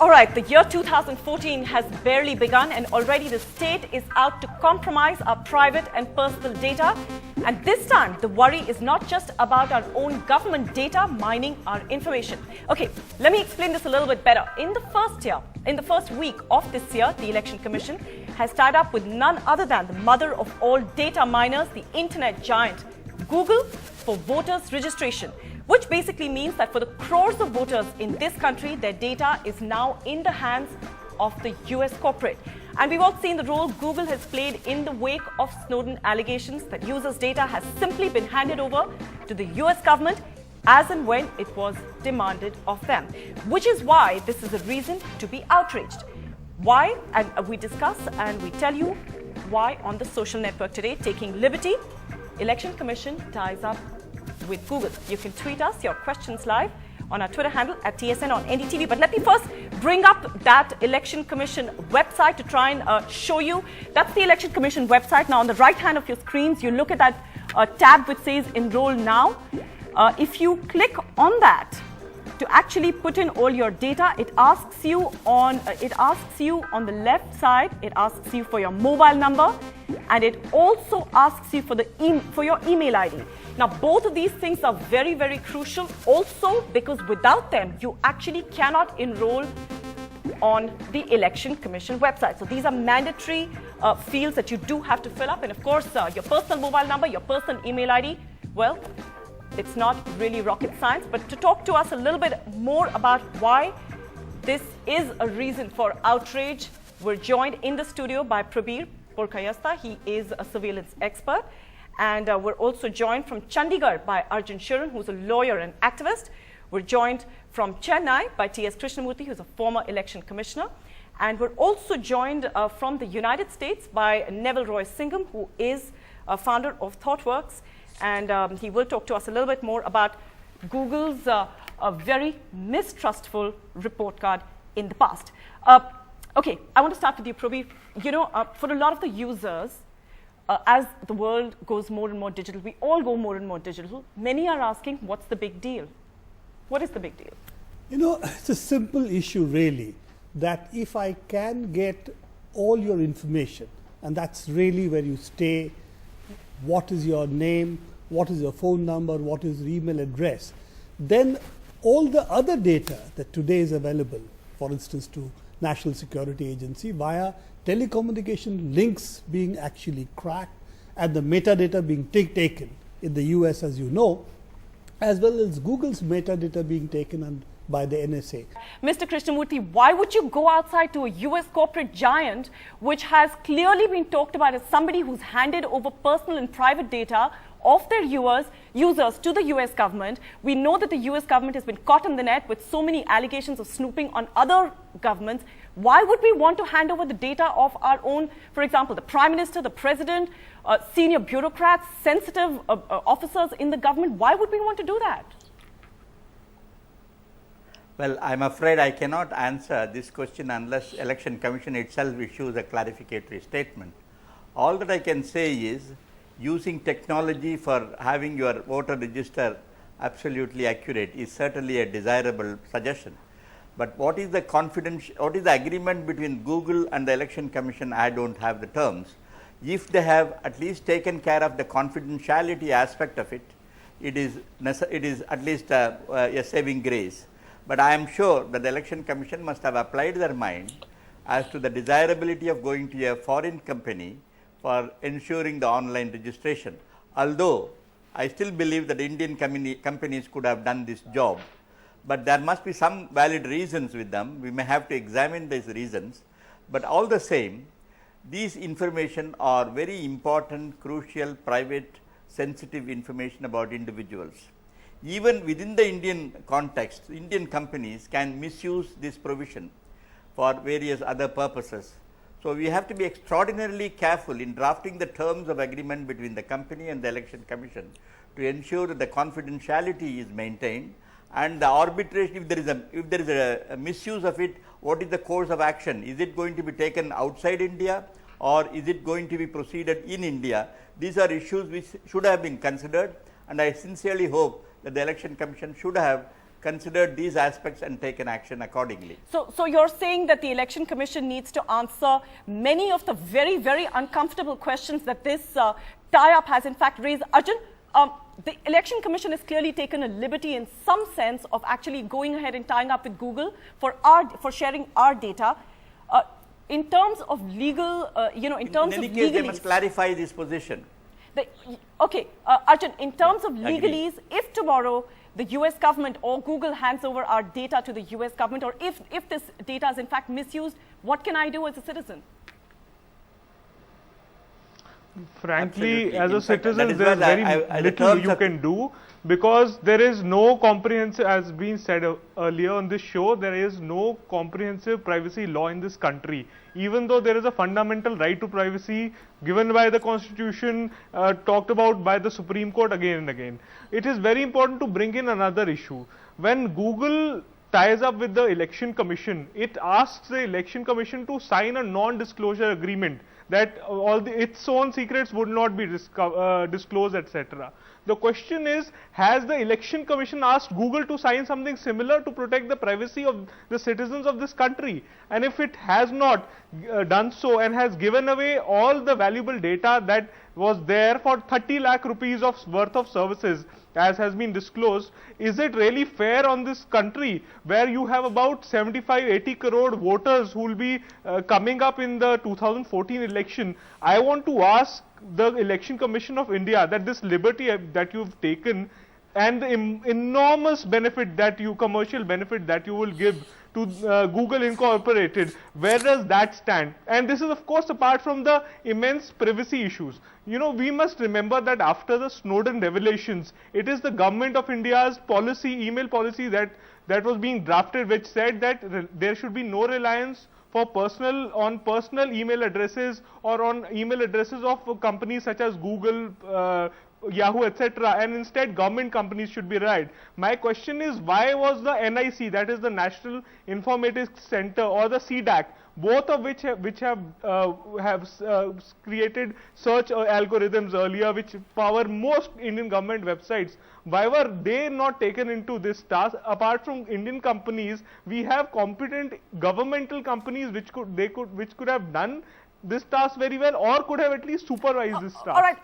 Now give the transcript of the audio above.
All right, the year 2014 has barely begun and already the state is out to compromise our private and personal data. And this time, the worry is not just about our own government data mining our information. Okay, let me explain this a little bit better. In the first week of this year, the Election Commission has tied up with none other than the mother of all data miners, the internet giant Google, for voters registration, which basically means that for the crores of voters in this country, their data is now in the hands of the US corporate. And we've all seen the role Google has played in the wake of Snowden allegations that users' data has simply been handed over to the US government as and when it was demanded of them, which is why this is a reason to be outraged. Why? And we discuss and we tell you why on the social network today. Taking Liberty, Election Commission ties up with Google. You can tweet us your questions live on our Twitter handle at TSN on NDTV. But let me first bring up that Election Commission website to try and show you. That's the Election Commission website. Now, on the right hand of your screens, you look at that tab which says Enroll Now. If you click on that to actually put in all your data, it asks you on the left side. It asks you for your mobile number, and it also asks you for your email ID. Now, both of these things are very, very crucial also because without them, you actually cannot enroll on the Election Commission website. So these are mandatory fields that you do have to fill up. And of course, your personal mobile number, your personal email ID, well, it's not really rocket science. But to talk to us a little bit more about why this is a reason for outrage, we're joined in the studio by Prabir Porkayastha. He is a surveillance expert. And we're also joined from Chandigarh by Arjun Sharan, who's a lawyer and activist. We're joined from Chennai by T.S. Krishnamurthy, who's a former election commissioner. And we're also joined from the United States by Neville Roy Singham, who is a founder of ThoughtWorks. And he will talk to us a little bit more about Google's a very mistrustful report card in the past. Okay, I want to start with you, Prabir. You know, for a lot of the users, as the world goes more and more digital, we all go more and more digital. Many are asking, what's the big deal? What is the big deal? You know, it's a simple issue really, that if I can get all your information, and that's really where you stay, what is your name, what is your phone number, what is your email address, then all the other data that today is available, for instance, to National Security Agency via telecommunication links being actually cracked and the metadata being taken in the US, as you know, as well as Google's metadata being taken by the NSA. Mr. Krishnamurthy, why would you go outside to a US corporate giant which has clearly been talked about as somebody who's handed over personal and private data of their users to the US government? We know that the US government has been caught in the net with so many allegations of snooping on other governments. Why would we want to hand over the data of our own, for example, the Prime Minister, the President, senior bureaucrats, sensitive officers in the government? Why would we want to do that? Well, I'm afraid I cannot answer this question unless Election Commission itself issues a clarificatory statement. All that I can say is, using technology for having your voter register absolutely accurate is certainly a desirable suggestion. But what is the agreement between Google and the Election Commission? I don't have the terms. If they have at least taken care of the confidentiality aspect of it, it is at least a saving grace. But I am sure that the Election Commission must have applied their mind as to the desirability of going to a foreign company for ensuring the online registration. Although I still believe that Indian companies could have done this job, but there must be some valid reasons with them. We may have to examine these reasons, but all the same, these information are very important, crucial, private, sensitive information about individuals. Even within the Indian context, Indian companies can misuse this provision for various other purposes. So we have to be extraordinarily careful in drafting the terms of agreement between the company and the Election Commission to ensure that the confidentiality is maintained and the arbitration, if there is a misuse of it, what is the course of action? Is it going to be taken outside India or is it going to be proceeded in India? These are issues which should have been considered, and I sincerely hope that the Election Commission should have considered these aspects and taken action accordingly. So you're saying that the Election Commission needs to answer many of the very, very uncomfortable questions that this tie-up has in fact raised. Arjun, the Election Commission has clearly taken a liberty in some sense of actually going ahead and tying up with Google for sharing our data. In terms of legal, in terms in any of case, they legalese, must clarify this position. Arjun, in terms of Agree. legalese, if tomorrow the US government or Google hands over our data to the US government, or if this data is in fact misused, what can I do as a citizen? Frankly, Absolutely. as In a fact, that citizen, is there's why very the little terms you of- can do, because there is no comprehensive, as been said earlier on this show, there is no comprehensive privacy law in this country. Even though there is a fundamental right to privacy given by the Constitution, talked about by the Supreme Court again and again. It is very important to bring in another issue. When Google ties up with the Election Commission, it asks the Election Commission to sign a non-disclosure agreement that its own secrets would not be disclosed, etc. The question is, has the Election Commission asked Google to sign something similar to protect the privacy of the citizens of this country? And if it has not done so and has given away all the valuable data that was there for 30 lakh rupees worth of services, as has been disclosed, is it really fair on this country where you have about 75-80 crore voters who will be coming up in the 2014 election? I want to ask the Election Commission of India that this liberty that you've taken and the enormous benefit that commercial benefit that you will give to Google Incorporated, where does that stand? And this is of course apart from the immense privacy issues. We must remember that after the Snowden revelations, it is the government of India's policy, email policy that was being drafted, which said that there should be no reliance on personal email addresses or on email addresses of companies such as Google, Yahoo, etc., and instead government companies should be relied. My question is, why was the NIC, that is the National Informatics Center, or the CDAC, both of which have created search algorithms earlier which power most Indian government websites, why were they not taken into this task? Apart from Indian companies, we have competent governmental companies which could have done this task very well, or could have at least supervised this task. All right.